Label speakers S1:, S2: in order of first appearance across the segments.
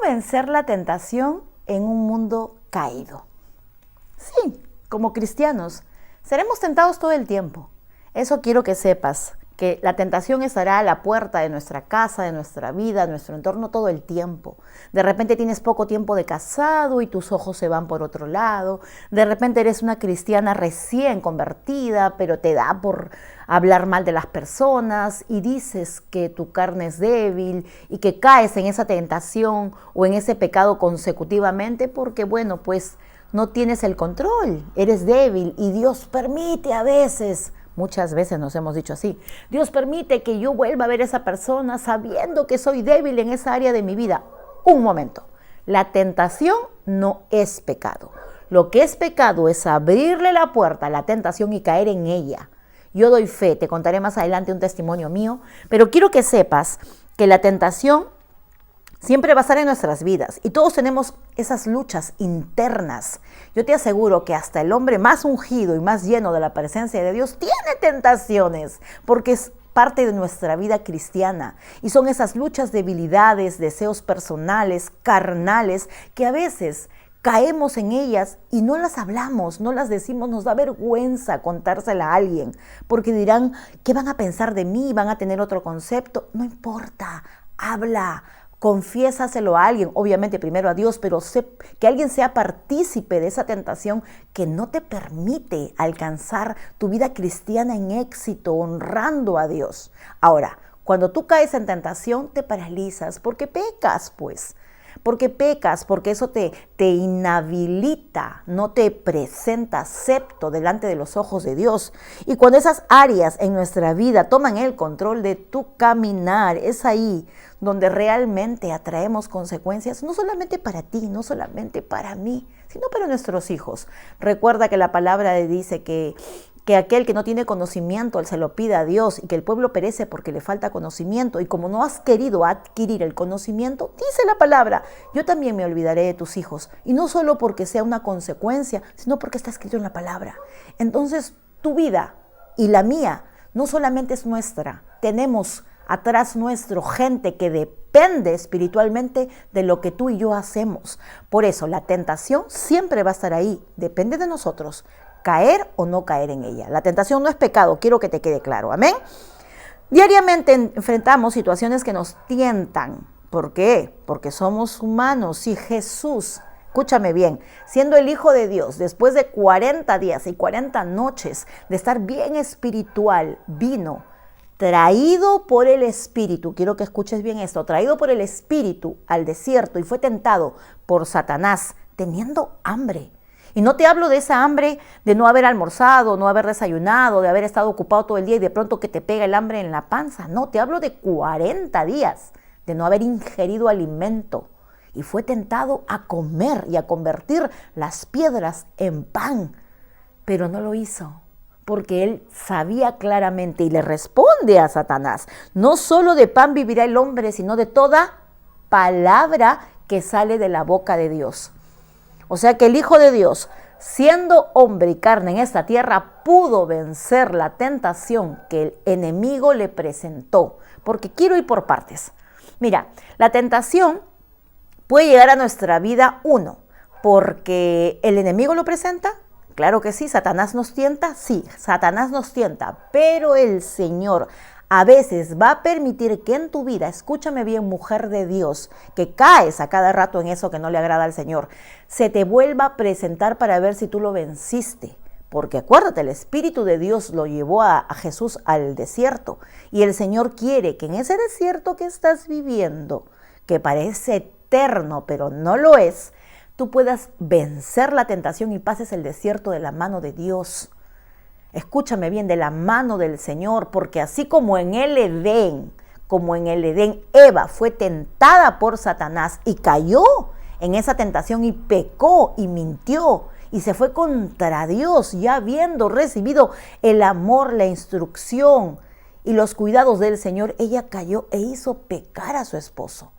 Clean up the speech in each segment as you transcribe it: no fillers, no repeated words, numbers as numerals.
S1: vencer la tentación en un mundo caído? Sí, como cristianos, seremos tentados todo el tiempo. Eso quiero que sepas, que la tentación estará a la puerta de nuestra casa, de nuestra vida, de nuestro entorno todo el tiempo. De repente tienes poco tiempo de casado y tus ojos se van por otro lado. De repente eres una cristiana recién convertida, pero te da por hablar mal de las personas y dices que tu carne es débil y que caes en esa tentación o en ese pecado consecutivamente porque, bueno, pues no tienes el control, eres débil y Dios permite a veces. Muchas veces nos hemos dicho así, Dios permite que yo vuelva a ver a esa persona sabiendo que soy débil en esa área de mi vida. Un momento, la tentación no es pecado. Lo que es pecado es abrirle la puerta a la tentación y caer en ella. Yo doy fe, te contaré más adelante un testimonio mío, pero quiero que sepas que la tentación siempre va a estar en nuestras vidas y todos tenemos esas luchas internas. Yo te aseguro que hasta el hombre más ungido y más lleno de la presencia de Dios tiene tentaciones, porque es parte de nuestra vida cristiana. Y son esas luchas, debilidades, deseos personales, carnales, que a veces caemos en ellas y no las hablamos, no las decimos, nos da vergüenza contársela a alguien, porque dirán, ¿qué van a pensar de mí? ¿Van a tener otro concepto? No importa, habla. Confiésaselo a alguien, obviamente primero a Dios, pero que alguien sea partícipe de esa tentación que no te permite alcanzar tu vida cristiana en éxito, honrando a Dios. Ahora, cuando tú caes en tentación, te paralizas porque pecas, pues. Porque eso te inhabilita, no te presenta acepto delante de los ojos de Dios. Y cuando esas áreas en nuestra vida toman el control de tu caminar, es ahí donde realmente atraemos consecuencias, no solamente para ti, no solamente para mí, sino para nuestros hijos. Recuerda que la palabra dice que aquel que no tiene conocimiento, él se lo pide a Dios, y que el pueblo perece porque le falta conocimiento. Y como no has querido adquirir el conocimiento, dice la palabra, yo también me olvidaré de tus hijos. Y no solo porque sea una consecuencia, sino porque está escrito en la palabra. Entonces, tu vida y la mía no solamente es nuestra, tenemos atrás nuestro gente que depende espiritualmente de lo que tú y yo hacemos. Por eso, la tentación siempre va a estar ahí, depende de nosotros. Caer o no caer en ella. La tentación no es pecado, quiero que te quede claro, amén. Diariamente enfrentamos situaciones que nos tientan. ¿Por qué? Porque somos humanos y Jesús, escúchame bien, siendo el Hijo de Dios, después de 40 días y 40 noches de estar bien espiritual, vino traído por el Espíritu, quiero que escuches bien esto, traído por el Espíritu al desierto y fue tentado por Satanás teniendo hambre. Y no te hablo de esa hambre de no haber almorzado, no haber desayunado, de haber estado ocupado todo el día y de pronto que te pega el hambre en la panza. No, te hablo de 40 días de no haber ingerido alimento. Y fue tentado a comer y a convertir las piedras en pan. Pero no lo hizo, porque él sabía claramente y le responde a Satanás, no solo de pan vivirá el hombre, sino de toda palabra que sale de la boca de Dios. O sea que el Hijo de Dios, siendo hombre y carne en esta tierra, pudo vencer la tentación que el enemigo le presentó. Porque quiero ir por partes. Mira, la tentación puede llegar a nuestra vida, uno, porque el enemigo lo presenta. Claro que sí, Satanás nos tienta, pero el Señor a veces va a permitir que en tu vida, escúchame bien, mujer de Dios, que caes a cada rato en eso que no le agrada al Señor, se te vuelva a presentar para ver si tú lo venciste. Porque acuérdate, el Espíritu de Dios lo llevó a Jesús al desierto. Y el Señor quiere que en ese desierto que estás viviendo, que parece eterno, pero no lo es, tú puedas vencer la tentación y pases el desierto de la mano de Dios. Escúchame bien, de la mano del Señor, porque así como en el Edén, Eva fue tentada por Satanás y cayó en esa tentación y pecó y mintió y se fue contra Dios, ya habiendo recibido el amor, la instrucción y los cuidados del Señor, ella cayó e hizo pecar a su esposo.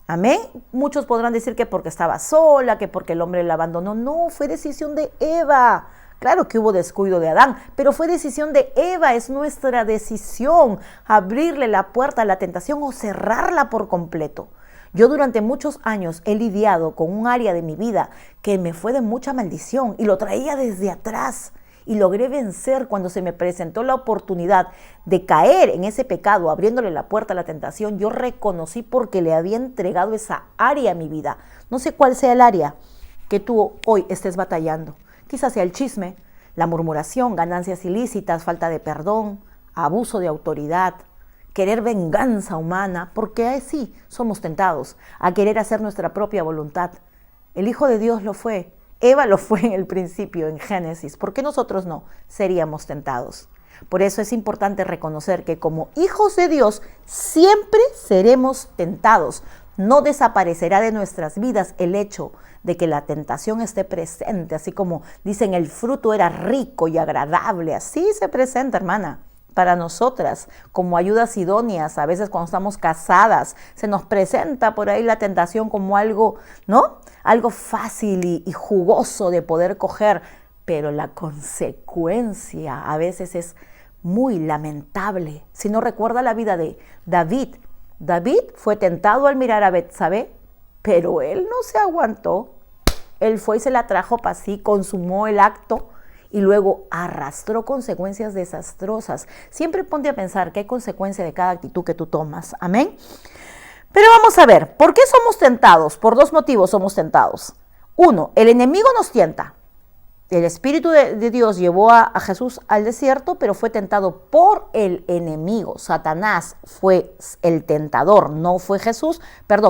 S1: Amén. Muchos podrán decir que porque estaba sola, que porque el hombre la abandonó. No, fue decisión de Eva Claro que hubo descuido de Adán, pero fue decisión de Eva. Es nuestra decisión abrirle la puerta a la tentación o cerrarla por completo. Yo durante muchos años he lidiado con un área de mi vida que me fue de mucha maldición y lo traía desde atrás. Y logré vencer cuando se me presentó la oportunidad de caer en ese pecado, abriéndole la puerta a la tentación. Yo reconocí porque le había entregado esa área a mi vida. No sé cuál sea el área que tú hoy estés batallando. Quizás sea el chisme, la murmuración, ganancias ilícitas, falta de perdón, abuso de autoridad, querer venganza humana, porque así somos tentados a querer hacer nuestra propia voluntad. El Hijo de Dios lo fue. Eva lo fue en el principio, en Génesis. ¿Por qué nosotros no seríamos tentados? Por eso es importante reconocer que como hijos de Dios siempre seremos tentados. No desaparecerá de nuestras vidas el hecho de que la tentación esté presente, así como dicen el fruto era rico y agradable. Así se presenta, hermana. Para nosotras, como ayudas idóneas, a veces cuando estamos casadas, se nos presenta por ahí la tentación como algo, ¿no? Algo fácil y jugoso de poder coger, pero la consecuencia a veces es muy lamentable. Si no recuerda la vida de David. David fue tentado al mirar a Betsabé, pero él no se aguantó. Él fue y se la trajo para sí, consumó el acto y luego arrastró consecuencias desastrosas. Siempre ponte a pensar que hay consecuencia de cada actitud que tú tomas. Amén. Pero vamos a ver, ¿por qué somos tentados? Por dos motivos somos tentados. Uno, el enemigo nos tienta. El Espíritu de Dios llevó a Jesús al desierto, pero fue tentado por el enemigo. Satanás fue el tentador, no fue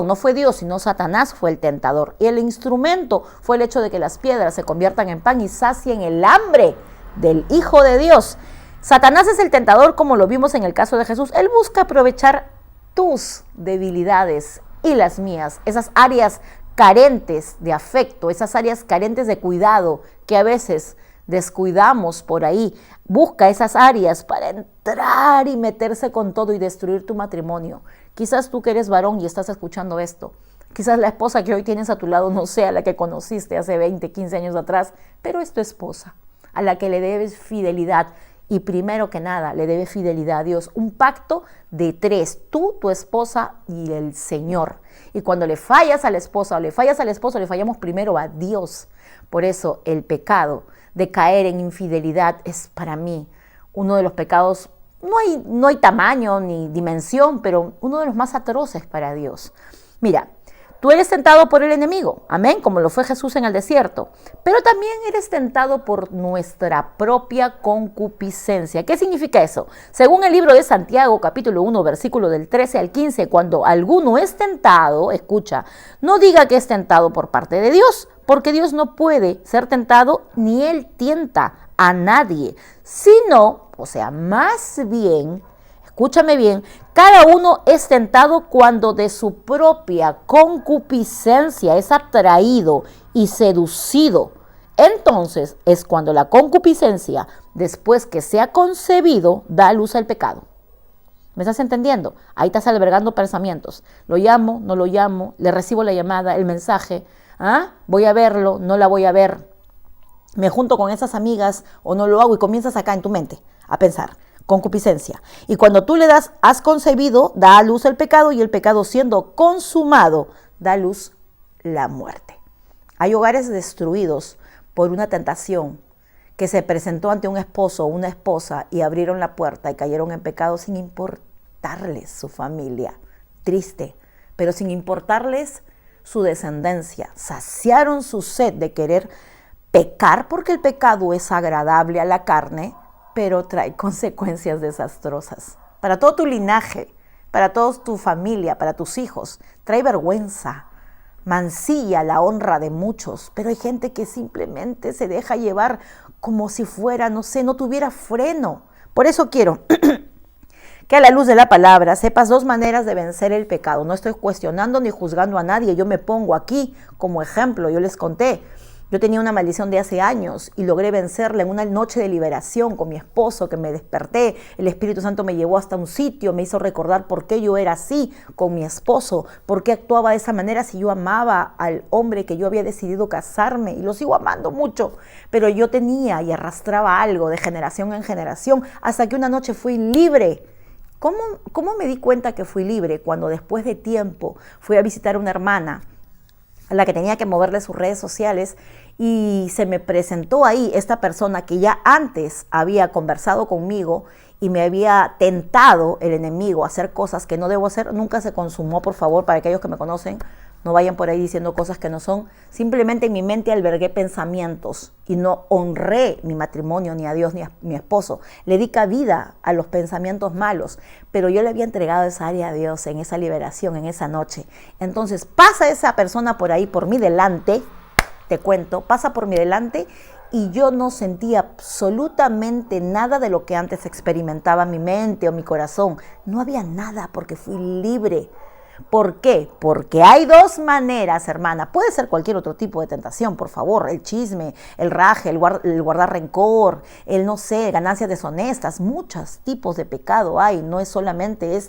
S1: no fue Dios, sino Satanás fue el tentador. Y el instrumento fue el hecho de que las piedras se conviertan en pan y sacien el hambre del Hijo de Dios. Satanás es el tentador, como lo vimos en el caso de Jesús. Él busca aprovechar tus debilidades y las mías, esas áreas carentes de afecto, esas áreas carentes de cuidado que a veces descuidamos por ahí. Busca esas áreas para entrar y meterse con todo y destruir tu matrimonio. Quizás tú que eres varón y estás escuchando esto, quizás la esposa que hoy tienes a tu lado no sea la que conociste hace 20, 15 años atrás, pero es tu esposa, a la que le debes fidelidad. Y primero que nada, le debes fidelidad a Dios. Un pacto de 3, tú, tu esposa y el Señor. Y cuando le fallas a la esposa o le fallas al esposo, le fallamos primero a Dios. Por eso el pecado de caer en infidelidad es para mí uno de los pecados, no hay tamaño ni dimensión, pero uno de los más atroces para Dios. Mira, tú eres tentado por el enemigo, amén, como lo fue Jesús en el desierto, pero también eres tentado por nuestra propia concupiscencia. ¿Qué significa eso? Según el libro de Santiago, capítulo 1, versículo del 13 al 15, cuando alguno es tentado, escucha, no diga que es tentado por parte de Dios, porque Dios no puede ser tentado ni Él tienta a nadie, sino, o sea, más bien, escúchame bien, cada uno es tentado cuando de su propia concupiscencia es atraído y seducido. Entonces es cuando la concupiscencia, después que se ha concebido, da a luz al pecado. ¿Me estás entendiendo? Ahí estás albergando pensamientos. Lo llamo, no lo llamo, le recibo la llamada, el mensaje. Voy a verlo, no la voy a ver. Me junto con esas amigas o no lo hago y comienzas acá en tu mente a pensar. Concupiscencia. Y cuando tú le das, has concebido, da a luz el pecado y el pecado siendo consumado, da a luz la muerte. Hay hogares destruidos por una tentación que se presentó ante un esposo o una esposa y abrieron la puerta y cayeron en pecado sin importarles su familia. Triste, pero sin importarles su descendencia. Saciaron su sed de querer pecar porque el pecado es agradable a la carne, pero trae consecuencias desastrosas. Para todo tu linaje, para toda tu familia, para tus hijos, trae vergüenza, mancilla la honra de muchos, pero hay gente que simplemente se deja llevar como si fuera, no tuviera freno. Por eso quiero que a la luz de la palabra sepas 2 maneras de vencer el pecado. No estoy cuestionando ni juzgando a nadie, yo me pongo aquí como ejemplo, yo les conté. Yo tenía una maldición de hace años y logré vencerla en una noche de liberación con mi esposo, que me desperté. El Espíritu Santo me llevó hasta un sitio, me hizo recordar por qué yo era así con mi esposo, por qué actuaba de esa manera si yo amaba al hombre que yo había decidido casarme, y lo sigo amando mucho. Pero yo tenía y arrastraba algo de generación en generación hasta que una noche fui libre. ¿Cómo me di cuenta que fui libre? Cuando después de tiempo fui a visitar a una hermana a la que tenía que moverle sus redes sociales, y se me presentó ahí esta persona que ya antes había conversado conmigo y me había tentado el enemigo a hacer cosas que no debo hacer. Nunca se consumó, por favor, para aquellos que me conocen, no vayan por ahí diciendo cosas que no son. Simplemente en mi mente albergué pensamientos y no honré mi matrimonio, ni a Dios, ni a mi esposo. Le di cabida a los pensamientos malos, pero yo le había entregado esa área a Dios en esa liberación, en esa noche. Entonces pasa esa persona por ahí, por mí delante, te cuento, pasa por mi delante, y yo no sentía absolutamente nada de lo que antes experimentaba mi mente o mi corazón. No había nada, porque fui libre. ¿Por qué? Porque hay dos maneras, hermana. Puede ser cualquier otro tipo de tentación, por favor. El chisme, el raje, el guardar rencor, el no sé, ganancias deshonestas. Muchos tipos de pecado hay. No es solamente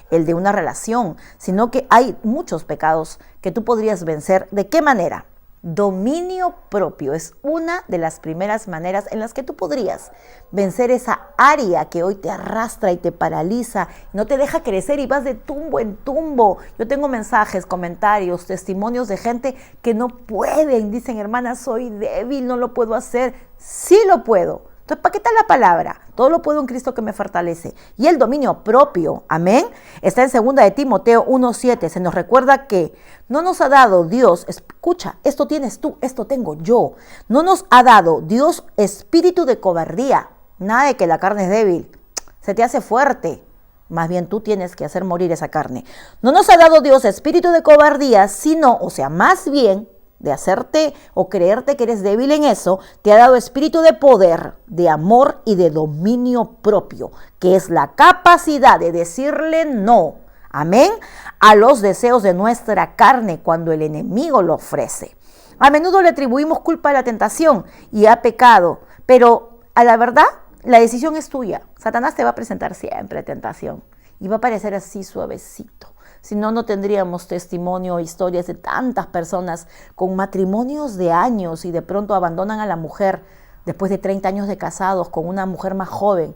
S1: el de una relación, sino que hay muchos pecados que tú podrías vencer. ¿De qué manera? Dominio propio es una de las primeras maneras en las que tú podrías vencer esa área que hoy te arrastra y te paraliza, no te deja crecer y vas de tumbo en tumbo. Yo tengo mensajes, comentarios, testimonios de gente que no pueden, dicen: hermana, soy débil, no lo puedo hacer. Sí lo puedo. Entonces, ¿para qué está la palabra? Todo lo puedo en Cristo que me fortalece. Y el dominio propio, amén, está en 2 de Timoteo 1:7. Se nos recuerda que no nos ha dado Dios, escucha, esto tienes tú, esto tengo yo. No nos ha dado Dios espíritu de cobardía. Nada de que la carne es débil, se te hace fuerte. Más bien tú tienes que hacer morir esa carne. No nos ha dado Dios espíritu de cobardía, sino, o sea, más bien, de hacerte o creerte que eres débil en eso, te ha dado espíritu de poder, de amor y de dominio propio, que es la capacidad de decirle no, amén, a los deseos de nuestra carne cuando el enemigo lo ofrece. A menudo le atribuimos culpa a la tentación y a pecado, pero a la verdad, la decisión es tuya. Satanás te va a presentar siempre tentación y va a parecer así suavecito. Si no, no tendríamos testimonio o historias de tantas personas con matrimonios de años y de pronto abandonan a la mujer después de 30 años de casados con una mujer más joven.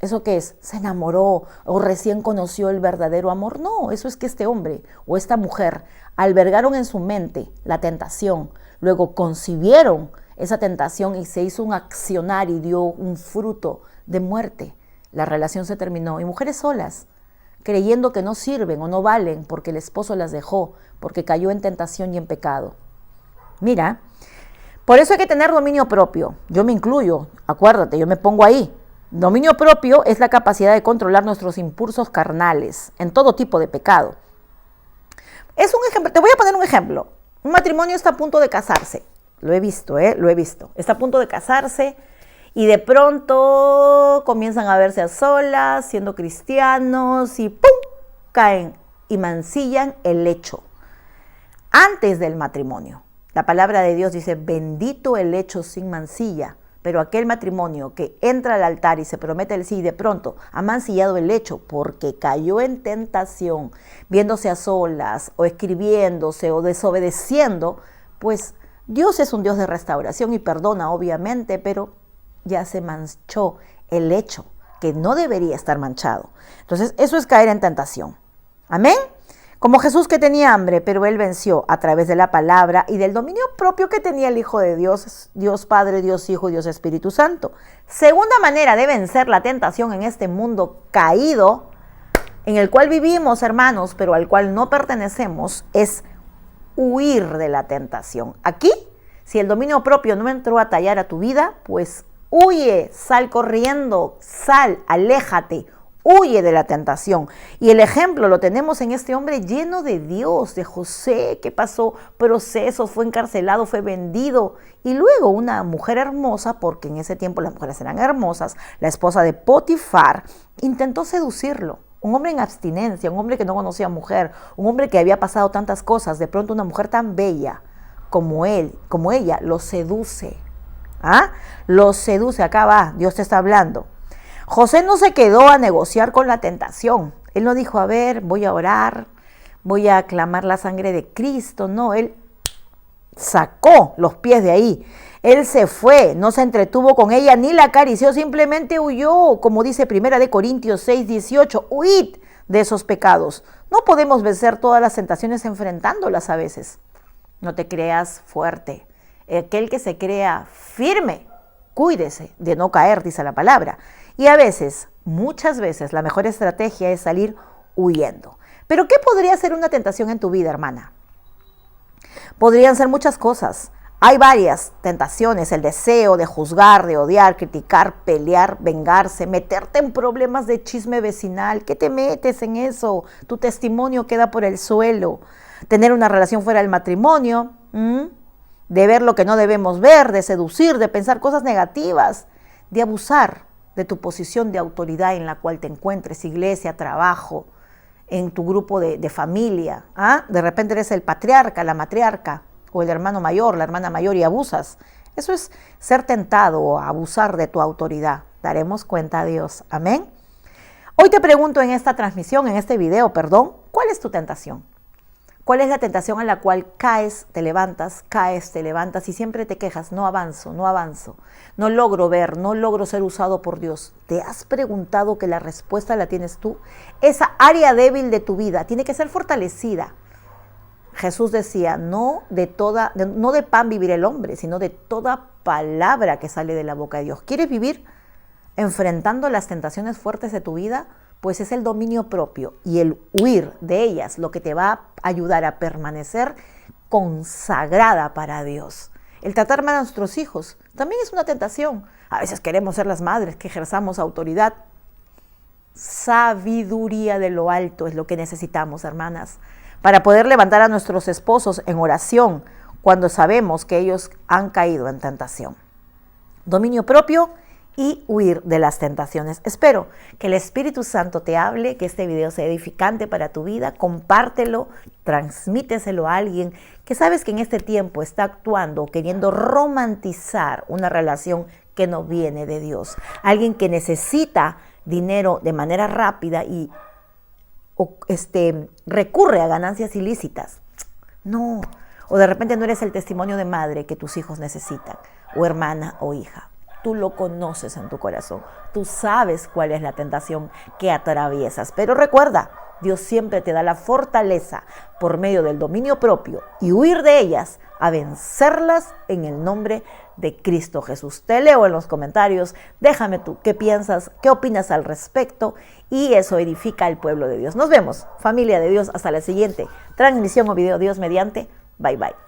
S1: ¿Eso qué es? ¿Se enamoró o recién conoció el verdadero amor? No, eso es que este hombre o esta mujer albergaron en su mente la tentación, luego concibieron esa tentación y se hizo un accionar y dio un fruto de muerte. La relación se terminó y mujeres solas, creyendo que no sirven o no valen porque el esposo las dejó, porque cayó en tentación y en pecado. Mira, por eso hay que tener dominio propio. Yo me incluyo, acuérdate, yo me pongo ahí. Dominio propio es la capacidad de controlar nuestros impulsos carnales en todo tipo de pecado. Es un ejemplo, te voy a poner un ejemplo. Un matrimonio está a punto de casarse. Lo he visto, lo he visto. Está a punto de casarse. Y de pronto comienzan a verse a solas, siendo cristianos, y ¡pum!, caen y mancillan el lecho. Antes del matrimonio, la palabra de Dios dice: bendito el lecho sin mancilla. Pero aquel matrimonio que entra al altar y se promete el sí, y de pronto ha mancillado el lecho porque cayó en tentación, viéndose a solas, o escribiéndose, o desobedeciendo, pues Dios es un Dios de restauración y perdona, obviamente, pero ya se manchó el lecho, que no debería estar manchado. Entonces, eso es caer en tentación. Amén. Como Jesús, que tenía hambre, pero él venció a través de la palabra y del dominio propio que tenía el Hijo de Dios, Dios Padre, Dios Hijo, Dios Espíritu Santo. Segunda manera de vencer la tentación en este mundo caído, en el cual vivimos, hermanos, pero al cual no pertenecemos, es huir de la tentación. Aquí, si el dominio propio no entró a tallar a tu vida, pues huye, sal corriendo, sal, aléjate, huye de la tentación. Y el ejemplo lo tenemos en este hombre lleno de Dios, de José, que pasó procesos, fue encarcelado, fue vendido. Y luego una mujer hermosa, porque en ese tiempo las mujeres eran hermosas, la esposa de Potifar, intentó seducirlo. Un hombre en abstinencia, un hombre que no conocía mujer, un hombre que había pasado tantas cosas, de pronto una mujer tan bella, como ella, los seduce. ¿Ah? Los seduce, acá va, Dios te está hablando. José no se quedó a negociar con la tentación. Él no dijo, a ver, voy a orar, voy a clamar la sangre de Cristo. No, él sacó los pies de ahí. Él se fue, no se entretuvo con ella ni la acarició, simplemente huyó, como dice 1 Corintios 6:18, huid de esos pecados. No podemos vencer todas las tentaciones enfrentándolas a veces. No te creas fuerte. Aquel que se crea firme, cuídese de no caer, dice la palabra. Y a veces, muchas veces, la mejor estrategia es salir huyendo. Pero ¿qué podría ser una tentación en tu vida, hermana? Podrían ser muchas cosas. Hay varias tentaciones: el deseo de juzgar, de odiar, criticar, pelear, vengarse, meterte en problemas de chisme vecinal. ¿Qué te metes en eso? Tu testimonio queda por el suelo. Tener una relación fuera del matrimonio, de ver lo que no debemos ver, de seducir, de pensar cosas negativas, de abusar de tu posición de autoridad en la cual te encuentres, iglesia, trabajo, en tu grupo de familia. De repente eres el patriarca, la matriarca, o el hermano mayor, la hermana mayor, y abusas. Eso es ser tentado o abusar de tu autoridad. Daremos cuenta a Dios. Amén. Hoy te pregunto en esta transmisión, en este video, ¿cuál es tu tentación? ¿Cuál es la tentación a la cual caes, te levantas y siempre te quejas? No avanzo, no logro ver, no logro ser usado por Dios. ¿Te has preguntado que la respuesta la tienes tú? Esa área débil de tu vida tiene que ser fortalecida. Jesús decía, no de pan vivirá el hombre, sino de toda palabra que sale de la boca de Dios. ¿Quieres vivir enfrentando las tentaciones fuertes de tu vida? Pues es el dominio propio y el huir de ellas lo que te va a ayudar a permanecer consagrada para Dios. El tratar mal a nuestros hijos también es una tentación. A veces queremos ser las madres que ejerzamos autoridad. Sabiduría de lo alto es lo que necesitamos, hermanas, para poder levantar a nuestros esposos en oración cuando sabemos que ellos han caído en tentación. Dominio propio y huir de las tentaciones. Espero que el Espíritu Santo te hable, que este video sea edificante para tu vida. Compártelo, transmíteselo a alguien que sabes que en este tiempo está actuando o queriendo romantizar una relación que no viene de Dios. Alguien que necesita dinero de manera rápida y recurre a ganancias ilícitas. No. O de repente no eres el testimonio de madre que tus hijos necesitan, o hermana o hija. Tú lo conoces en tu corazón. Tú sabes cuál es la tentación que atraviesas. Pero recuerda, Dios siempre te da la fortaleza por medio del dominio propio y huir de ellas a vencerlas en el nombre de Cristo Jesús. Te leo en los comentarios. Déjame tú qué piensas, qué opinas al respecto, y eso edifica al pueblo de Dios. Nos vemos, familia de Dios, hasta la siguiente transmisión o video. Dios mediante. Bye, bye.